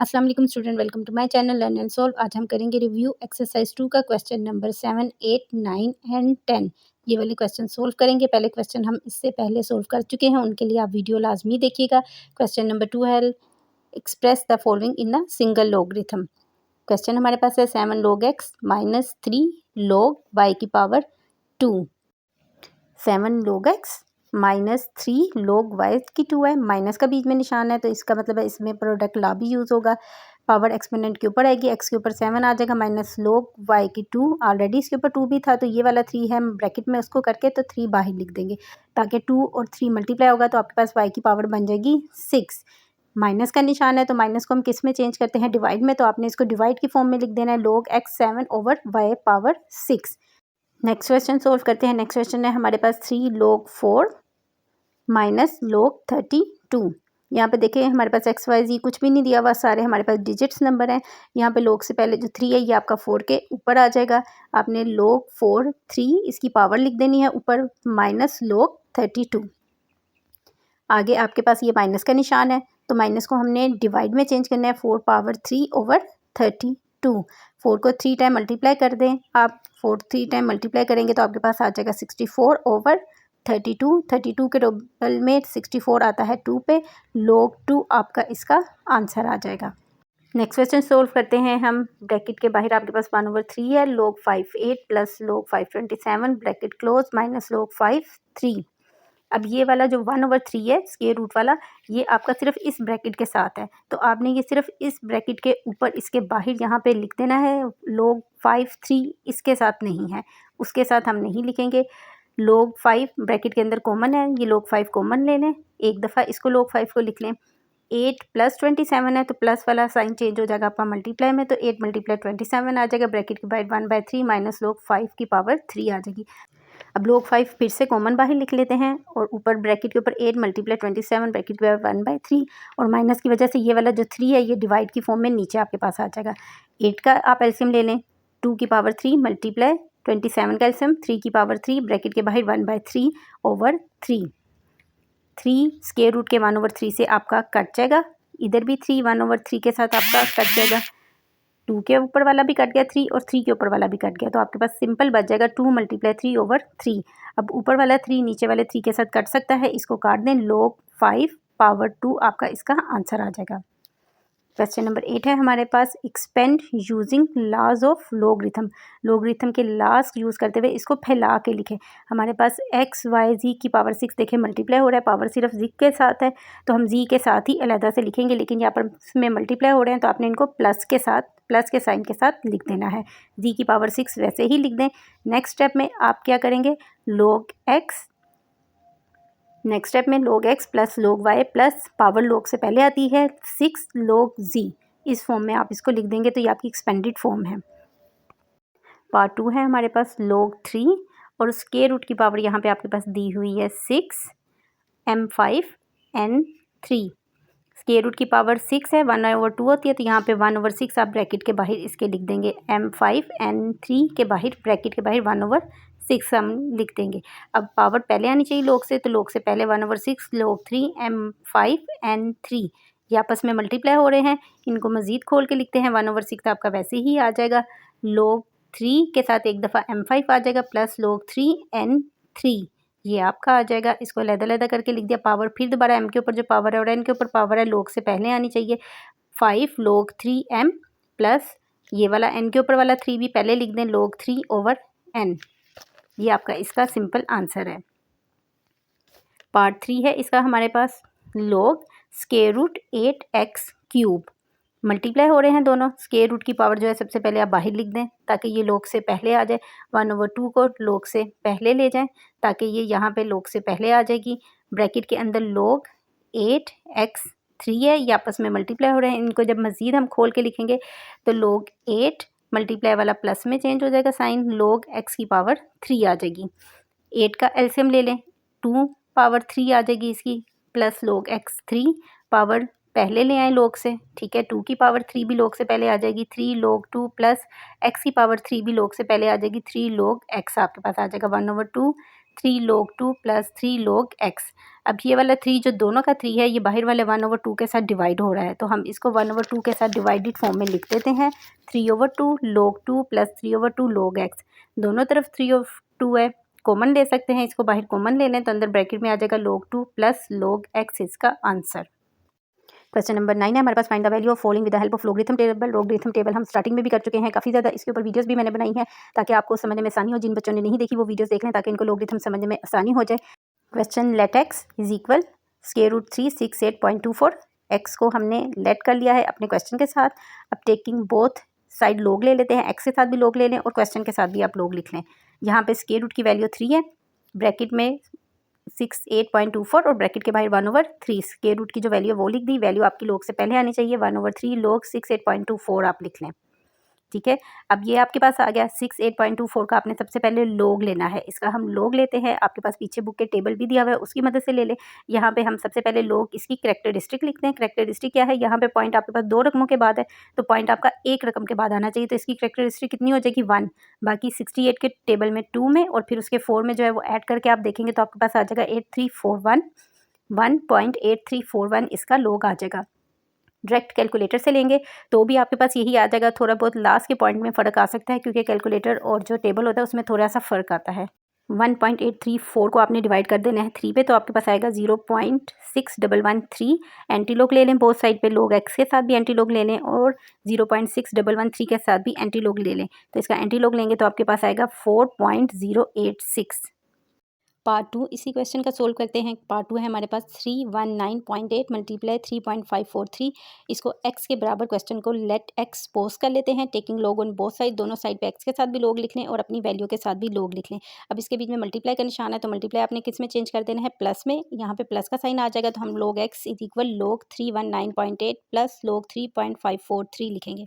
अस्सलाम वालेकुम student, welcome to my channel learn and solve. आज हम करेंगे रिव्यू एक्सरसाइज 2 का क्वेश्चन नंबर 7, 8, 9 एंड 10। ये वाले क्वेश्चन सोल्व करेंगे। पहले क्वेश्चन हम इससे पहले सोल्व कर चुके हैं, उनके लिए आप वीडियो लाजमी देखिएगा। क्वेश्चन नंबर 2 है express the following in a single logarithm. Question हमारे पास है 7 log x minus 3 log y की power 2। 7 log x minus 3 log y की 2 है। माइनस का बीच में निशान है तो इसका मतलब है इसमें प्रोडक्ट ला भी यूज़ होगा। पावर एक्सपोनेंट के ऊपर आएगी, x के ऊपर 7 आ जाएगा, माइनस log y की 2। ऑलरेडी इसके ऊपर 2 भी था तो ये वाला 3 है, ब्रैकेट में उसको करके तो 3 बाहर लिख देंगे ताकि 2 और 3 मल्टीप्लाई होगा तो आपके पास y की पावर बन जाएगी 6। माइनस का निशान है तो माइनस को हम किस में चेंज करते हैं, डिवाइड में। तो आपने इसको डिवाइड की फॉर्म में लिख देना है, log x 7 over y power 6। Next question solve करते हैं। नेक्स्ट क्वेश्चन है हमारे पास 3 log 4 माइनस log 32। यहाँ पे देखें हमारे पास एक्स वाई जी कुछ भी नहीं दिया हुआ, सारे हमारे पास डिजिट्स नंबर हैं। यहाँ पे log से पहले जो 3 है ये आपका 4 के ऊपर आ जाएगा। आपने log 4 3 इसकी पावर लिख देनी है ऊपर, माइनस log 32। आगे आपके पास ये माइनस का निशान है तो माइनस को हमने डिवाइड में चेंज करना है, 4 पावर 3 ओवर 32। 4 को 3 टाइम मल्टीप्लाई कर दें आप, 4 3 टाइम मल्टीप्लाई करेंगे तो आपके पास आ जाएगा 64 ओवर 32। 32 के डबल में 64 आता है 2 पे, log 2 आपका इसका आंसर आ जाएगा। नेक्स्ट क्वेश्चन सोल्व करते हैं हम। ब्रैकेट के बाहर आपके पास 1/3 है, log 5 8 plus log 5 27 bracket close minus log 5 3। अब ये वाला जो 1/3 है स्क्वायर रूट वाला, ये आपका सिर्फ इस ब्रैकेट के साथ है तो आपने ये सिर्फ इस ब्रैकेट के ऊपर इसके बाहर यहाँ पे लिख देना है। log 5 3 इसके साथ नहीं है, उसके साथ हम नहीं लिखेंगे। log 5 ब्रैकेट के अंदर कॉमन है, ये log 5 कॉमन ले लें, एक दफ़ा इसको log 5 को लिख लें। 8 प्लस 27 है तो प्लस वाला साइन चेंज हो जाएगा आपका मल्टीप्लाई में, तो 8 मल्टीप्लाई 27 आ जाएगा। ब्रैकेट के बाहर 1/3 माइनस log 5 की पावर 3 आ जाएगी। अब log 5 फिर से कॉमन बाहर लिख लेते हैं और ऊपर ब्रैकेट के ऊपर 8 मल्टीप्लाई 27 ब्रैकेट के ऊपर 1/3, और माइनस की वजह से ये वाला जो 3 है ये डिवाइड की फॉर्म में नीचे आपके पास आ जाएगा। 8 का आप एलसीएम ले लें, 2 की पावर 3 मल्टीप्लाई 27 का एलसीएम 3 की पावर 3 ब्रैकेट के बाहर 1/3 ओवर 3। 3 स्क्वायर रूट के 1/3 से आपका कट जाएगा, इधर भी 3 1/3 के साथ आपका कट जाएगा। 2 के ऊपर वाला भी कट गया 3 और 3 के ऊपर वाला भी कट गया, तो आपके पास सिंपल बच जाएगा 2 मल्टीप्लाई 3 ओवर 3। अब ऊपर वाला 3 नीचे वाले 3 के साथ कट सकता है, इसको काट दें, log 5 पावर 2 आपका इसका आंसर आ जाएगा। क्वेश्चन नंबर 8 है हमारे पास, expand using laws of logarithm. Logarithm के लॉज यूज़ करते हुए इसको फैला के लिखें। हमारे पास एक्स वाई जी की पावर 6 देखें मल्टीप्लाई हो रहा है, पावर सिर्फ जी के साथ है तो हम जी के साथ ही अलहदा से लिखेंगे, लेकिन यहाँ पर इसमें मल्टीप्लाई हो रहे हैं तो आपने इनको प्लस के साथ, प्लस के साइन के साथ लिख देना है। जी की पावर 6 वैसे ही लिख दें। नेक्स्ट स्टेप में आप क्या करेंगे, log x, नेक्स्ट स्टेप में log x plus log y plus power log से पहले आती है 6 log z, इस फॉर्म में आप इसको लिख देंगे तो ये आपकी एक्सपेंडेड फॉर्म है। पार्ट 2 है हमारे पास log 3 और स्क्वायर रूट की पावर यहाँ पे आपके पास दी हुई है 6 m5 n3। स्क्वायर रूट की पावर 6 है, 1/2 होती है तो यहाँ पे 1/6 आप ब्रैकेट के बाहर इसके लिख देंगे, m5 n3 के बाहर ब्रैकेट के बाहर 1/6 हम लिख देंगे। अब पावर पहले आनी चाहिए log से, तो log से पहले 1/6 log 3 m5 n3, ये आपस में मल्टीप्लाई हो रहे हैं, इनको मज़ीद खोल के लिखते हैं। 1/6 आपका वैसे ही आ जाएगा, log 3 के साथ एक दफ़ा m5 आ जाएगा प्लस log 3 n3, ये आपका आ जाएगा। इसको अलग-अलग करके लिख दिया। पावर फिर दोबारा m के ऊपर जो पावर है और n के ऊपर पावर है, log से पहले आनी चाहिए। 5 log 3m प्लस ये वाला n के ऊपर वाला 3 भी पहले लिख दें, log 3 ओवर n, ये आपका इसका सिंपल आंसर है। पार्ट 3 है इसका हमारे पास, log square root 8x cube. Multiply हो रहे हैं दोनों, स्क्वायर रूट की पावर जो है सबसे पहले आप बाहर लिख दें ताकि ये log से पहले आ जाए, 1/2 को log से पहले ले जाएं ताकि ये यहाँ पे log से पहले आ जाएगी। ब्रैकेट के अंदर log 8x3 है, ये आपस में मल्टीप्लाई हो रहे हैं, इनको जब मज़ीद हम खोल के लिखेंगे तो log 8 मल्टीप्लाई वाला प्लस में चेंज हो जाएगा साइन, log x की पावर 3 आ जाएगी। 8 का एलसीएम ले लें, 2 पावर 3 आ जाएगी इसकी, प्लस log x 3 पावर पहले ले आए log से, ठीक है, 2 की पावर 3 भी log से पहले आ जाएगी, 3 log 2 प्लस x की पावर 3 भी log से पहले आ जाएगी, 3 log x आपके पास आ जाएगा, 1/2 3 log 2 प्लस 3 log x। अब ये वाला 3 जो दोनों का 3 है ये बाहर वाले 1/2 के साथ डिवाइड हो रहा है, तो हम इसको 1/2 के साथ डिवाइडेड फॉर्म में लिख देते हैं। 3/2 log 2 प्लस 3/2 log x, दोनों तरफ 3/2 है, कॉमन ले सकते हैं, इसको बाहर कॉमन ले लें तो अंदर ब्रैकेट में आ जाएगा log 2 प्लस log x इसका आंसर। क्वेश्चन नंबर 9 है हमारे पास, find the value of following with the help of logarithm table. Logarithm table हम स्टार्टिंग में भी कर चुके हैं काफ़ी ज़्यादा, इसके ऊपर वीडियोस भी मैंने बनाई हैं ताकि आपको समझने में आसानी हो। जिन बच्चों ने नहीं देखी वो वीडियोस देख लें ताकि इनको लॉगरिथम समझने में आसानी हो जाए। Question let x is equal √368.24, x को हमने लेट कर लिया है अपने क्वेश्चन के साथ। अब टेकिंग बोथ साइड लॉग ले लेते हैं, x के साथ भी लॉग ले लें और क्वेश्चन के साथ भी आप लॉग लिख लें। यहाँ पे स्क्वायर रूट की वैल्यू 3 है, ब्रैकेट में 68.24 और ब्रैकेट के बाहर 1/3, स्क्वायर रूट की जो वैल्यू है वो लिख दी। वैल्यू आपकी log से पहले आनी चाहिए, 1/3 log 68.24 आप लिख लें। ठीक है, अब ये आपके पास आ गया। 68.24 का आपने सबसे पहले log लेना है, इसका हम log लेते हैं। आपके पास पीछे बुक के टेबल भी दिया हुआ है, उसकी मदद से ले लें। यहाँ पे हम सबसे पहले log इसकी कैरेक्टरिस्टिक लिखते हैं। कैरेक्टरिस्टिक क्या है, यहाँ पे पॉइंट आपके पास 2 रकमों के बाद है तो पॉइंट आपका एक रकम के बाद आना चाहिए, तो इसकी कैरेक्टरिस्टिक कितनी हो जाएगी 1। बाकी 68 के टेबल में 2 में और फिर उसके 4 में जो है वो ऐड करके आप देखेंगे तो आपके पास आ जाएगा 8341, 1.8341 इसका log आ जाएगा। डायरेक्ट कैलकुलेटर से लेंगे तो भी आपके पास यही आ जाएगा। थोड़ा बहुत लास्ट के पॉइंट में फ़र्क आ सकता है क्योंकि कैलकुलेटर और जो टेबल होता है उसमें थोड़ा सा फ़र्क आता है। 1.834 को आपने डिवाइड कर देना है 3 पे तो आपके पास आएगा 0.6113। एंटी लॉग ले लें, बोथ साइड पे log x के साथ भी एंटी लॉग ले लें और 0.6113 के साथ भी एंटी लॉग ले लें, तो इसका एंटी लॉग लेंगे तो आपके पास आएगा 4.086। पार्ट 2 इसी क्वेश्चन का सोल्व करते हैं। पार्ट 2 है हमारे पास 319.8 मल्टीप्लाई 3.543। इसको x के बराबर क्वेश्चन को लेट x पोज कर लेते हैं। Taking log on both side, दोनों साइड पे x के साथ भी log लिख लें और अपनी वैल्यू के साथ भी log लिख लें। अब इसके बीच में मल्टीप्लाई का निशान है तो मल्टीप्लाई आपने किस में चेंज कर देना है, प्लस में। यहाँ पे प्लस का साइन आ जाएगा तो हम log x is equal log 319.8 plus log 3.543 लिखेंगे।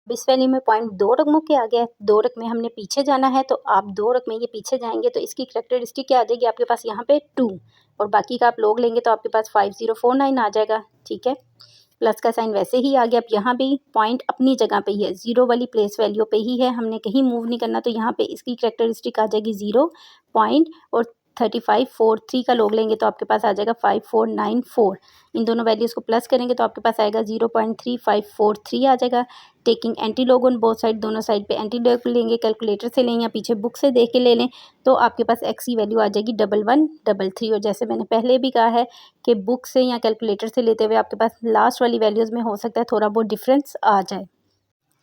अब इस वैल्यू में पॉइंट 2 रकमों के आ गया है, 2 रकमें हमने पीछे जाना है तो आप 2 रकमें ये पीछे जाएंगे तो इसकी कैरेक्टरिस्टिक क्या आ जाएगी आपके पास यहाँ पे 2 और बाकी का आप log लेंगे तो आपके पास 5049 आ जाएगा। ठीक है, प्लस का साइन वैसे ही आ गया। अब यहाँ भी पॉइंट अपनी जगह पे ही है, 0 वाली प्लेस वैल्यू पे ही है, हमने कहीं मूव नहीं करना, तो यहाँ पे इसकी कैरेक्टरिस्टिक आ जाएगी 0 पॉइंट और 3543 का log लेंगे तो आपके पास आ जाएगा 5494। इन दोनों वैल्यूज़ को प्लस करेंगे तो आपके पास आएगा 0.3543 आ जाएगा। Taking anti log on both side, दोनों साइड पे एंटी लॉग लेंगे, कैलकुलेटर से लें या पीछे बुक से देख के ले लें तो आपके पास x की वैल्यू आ जाएगी 1133। और जैसे मैंने पहले भी कहा है कि बुक से या कैलकुलेटर से लेते हुए आपके पास लास्ट वाली वैल्यूज़ में हो सकता है थोड़ा बहुत डिफरेंस आ जाए।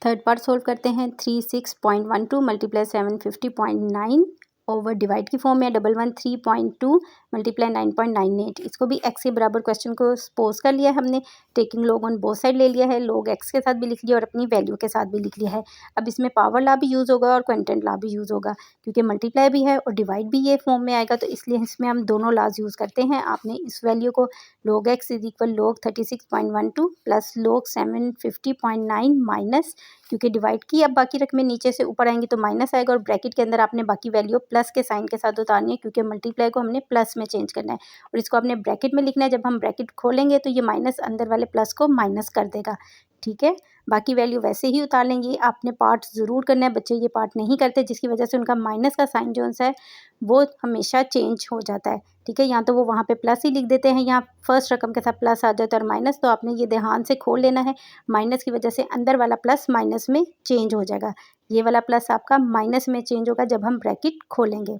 थर्ड पार्ट सोल्व करते हैं। 36.12 मल्टीप्लाई 750.9 ओवर डिवाइड की फॉर्म में 113.2 मल्टीप्लाई 9.98। इसको भी x के बराबर क्वेश्चन को पोज कर लिया है हमने। Taking log on both side ले लिया है, log x के साथ भी लिख लिया और अपनी वैल्यू के साथ भी लिख लिया है। अब इसमें पावर लॉ भी यूज़ होगा और क्वांटम लॉ भी यूज़ होगा क्योंकि मल्टीप्लाई भी है और डिवाइड भी ये फॉर्म में आएगा, तो इसलिए इसमें हम दोनों लॉज यूज़ करते हैं। आपने इस वैल्यू को log x is equal log 36.12 plus log 750.9 minus, क्योंकि डिवाइड की अब बाकी रकमें नीचे से ऊपर आएंगी तो माइनस आएगा और ब्रैकेट के अंदर आपने बाकी वैल्यू प्लस के साइन के साथ उतारनी है क्योंकि मल्टीप्लाई को हमने प्लस में चेंज करना है और इसको आपने ब्रैकेट में लिखना है। जब हम ब्रैकेट खोलेंगे तो ये माइनस अंदर वाले प्लस को माइनस कर देगा। ठीक है, बाकी वैल्यू वैसे ही उतार लेंगे। आपने पार्ट ज़रूर करना है, बच्चे ये पार्ट नहीं करते जिसकी वजह से उनका माइनस का साइन जो है वो हमेशा चेंज हो जाता है। ठीक है, या तो वो वहाँ पे प्लस ही लिख देते हैं या फर्स्ट रकम के साथ प्लस आ जाता है और माइनस, तो आपने ये ध्यान से खोल लेना है। माइनस की वजह से अंदर वाला प्लस माइनस में चेंज हो जाएगा, ये वाला प्लस आपका माइनस में चेंज होगा जब हम ब्रैकेट खोलेंगे।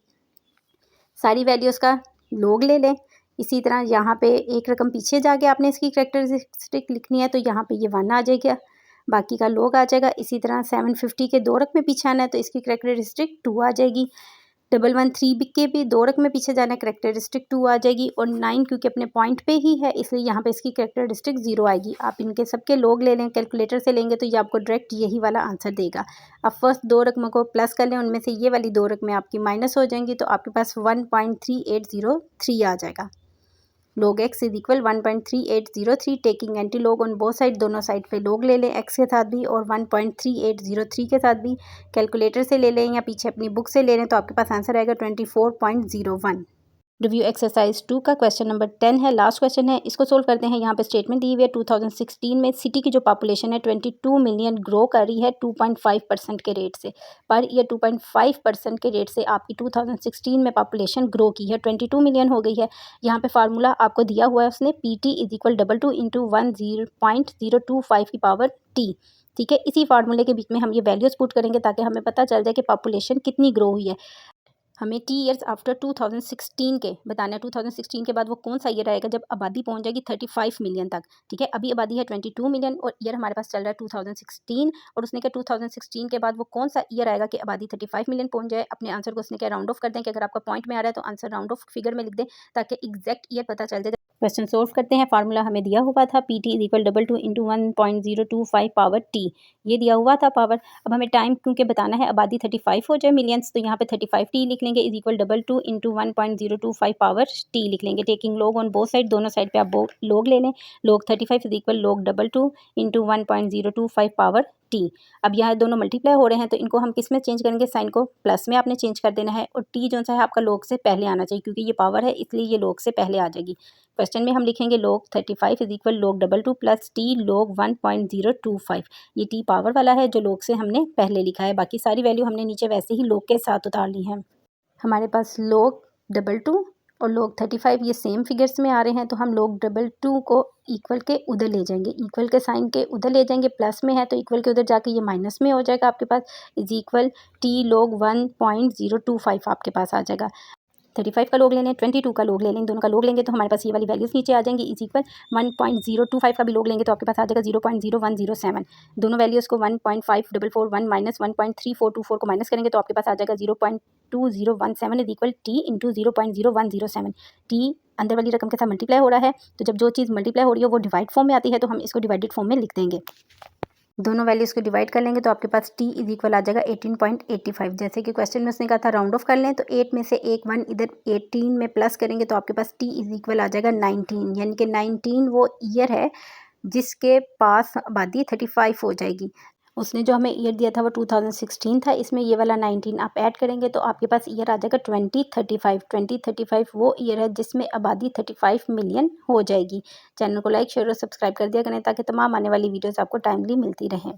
सारी वैल्यूज़ का log ले लें। इसी तरह यहाँ पे एक रकम पीछे जाके आपने इसकी कैरेक्टरिस्टिक लिखनी है तो यहाँ पे ये 1 आ जाएगा, बाकी का log आ जाएगा। इसी तरह 750 के 2 रकमें पीछे आना है तो इसकी कैरेक्टरिस्टिक 2 आ जाएगी। 113 के भी 2 रकमें पीछे जाना है, कैरेक्टरिस्टिक 2 आ जाएगी और 9 क्योंकि अपने पॉइंट पे ही है इसलिए यहाँ पे इसकी कैरेक्टरिस्टिक 0 आएगी। आप इनके सबके log ले लें, कैलकुलेटर से लेंगे तो ये आपको डायरेक्ट यही वाला आंसर देगा। अब फर्स्ट 2 रकमों को प्लस कर लें, उनमें से ये वाली 2 रकमें आपकी माइनस हो जाएंगी तो आपके पास 1.3803 आ जाएगा। log x is equal 1.3803। Taking anti log on both side, दोनों साइड पे log ले लें x के साथ भी और 1.3803 के साथ भी। कैलकुलेटर से ले लें या पीछे अपनी बुक से ले लें तो आपके पास आंसर आएगा 24.01। रिव्यू एक्सरसाइज 2 का क्वेश्चन नंबर 10 है, लास्ट क्वेश्चन है। इसको सोल्व करते हैं। यहाँ पे स्टेटमेंट दी हुई है 2016 में सिटी की जो पॉपुलेशन है 22 मिलियन ग्रो कर रही है 2.5% के रेट से। पर ये 2.5% के रेट से आपकी 2016 में पॉपुलेशन ग्रो की है, 22 मिलियन हो गई है। यहाँ पे फार्मूला आपको दिया हुआ है उसने PT = 22 इंटू 10.025 की पावर T। ठीक है, इसी फार्मूले के बीच में हम ये वैल्यूज पुट करेंगे ताकि हमें पता चल जाए कि पॉपुलेशन कितनी ग्रो हुई है। हमें टी ईयर्स आफ्टर 2016 के बताना है। 2016 के बाद वो कौन सा ईयर आएगा जब आबादी पहुंच जाएगी 35 मिलियन तक। ठीक है, अभी आबादी है 22 मिलियन और ईयर हमारे पास चल रहा है 2016। और उसने कहा 2016 के बाद वो कौन सा ईयर आएगा कि आबादी 35 मिलियन पहुंच जाए। अपने आंसर को उसने क्या राउंड ऑफ कर दें कि अगर आपका पॉइंट में आ रहा है तो आंसर राउंड ऑफ फिगर में लिख दें ताकि एग्जैक्ट ईयर पता चल जाए। क्वेश्चन सोल्व करते हैं। फार्मूला हमें दिया हुआ था PT = 22 इंटू 1.025 पावर T। ये दिया हुआ था पावर। अब हमें टाइम क्योंकि बताना है आबादी 35 हो जाए मिलियंस, तो यहाँ पे 35T लिख लेंगे =22 इंटू 1.025 पावर T लिख लेंगे। Taking log on both side, दोनों साइड पे आप लॉग ले लें। Log 35 log 22 into 1.025 power T। अब यहाँ दोनों मल्टीप्लाई हो रहे हैं तो इनको हम किस में चेंज करेंगे, साइन को प्लस में आपने चेंज कर देना है। और T जो सा है आपका लॉग से पहले आना चाहिए क्योंकि ये पावर है इसलिए ये लॉग से पहले आ जाएगी। क्वेश्चन में हम लिखेंगे log 35 log 22 plus T log 1.025। ये T पावर वाला है जो log से हमने पहले लिखा है। बाकी सारी वैल्यू हमने नीचे वैसे ही log के साथ उतार ली है। हमारे पास log 22 और log 35 ये सेम फिगर्स में आ रहे हैं तो हम log 22 को इक्वल के उधर ले जाएंगे, इक्वल के साइन के उधर ले जाएंगे। प्लस में है तो इक्वल के उधर जाके ये माइनस में हो जाएगा आपके पास = T log 1.025 आपके पास आ जाएगा। 35 का लॉग ले लें, 22 का लॉग ले लें, दोनों का लॉग लेंगे तो हमारे पास ये वाली वैल्यूज़ नीचे आ जाएंगी। = 1.025 का भी लॉग लेंगे तो आपके पास आ जाएगा 0.0107। दोनों वैल्यूज़ को 1.5441 माइनस 1.3424 को माइनस करेंगे तो आपके पास आ जाएगा 0.2017 = T इंटू 0.0107। T अंदर वाली रकम के साथ मल्टीप्लाई हो रहा है तो जब जो चीज़ मल्टीप्लाई हो रही है वो डिवाइड फॉर्म में आती है तो हम इसको डिवाइडेड फॉर्म में लिख देंगे। दोनों वैल्यूज़ को डिवाइड कर लेंगे तो आपके पास T = आ जाएगा 18.85। जैसे कि क्वेश्चन में उसने कहा था राउंड ऑफ कर लें तो 8 में से एक 1 इधर 18 में प्लस करेंगे तो आपके पास T = आ जाएगा 19। यानी कि 19 वो ईयर है जिसके पास आबादी 35 हो जाएगी। उसने जो हमें ईयर दिया था वो 2016 था, इसमें ये वाला 19 आप ऐड करेंगे तो आपके पास ईयर आ जाएगा 2035। 2035 वो ईयर है जिसमें आबादी 35 मिलियन हो जाएगी। चैनल को लाइक शेयर और सब्सक्राइब कर दिया करें ताकि तमाम आने वाली वीडियोस आपको टाइमली मिलती रहें।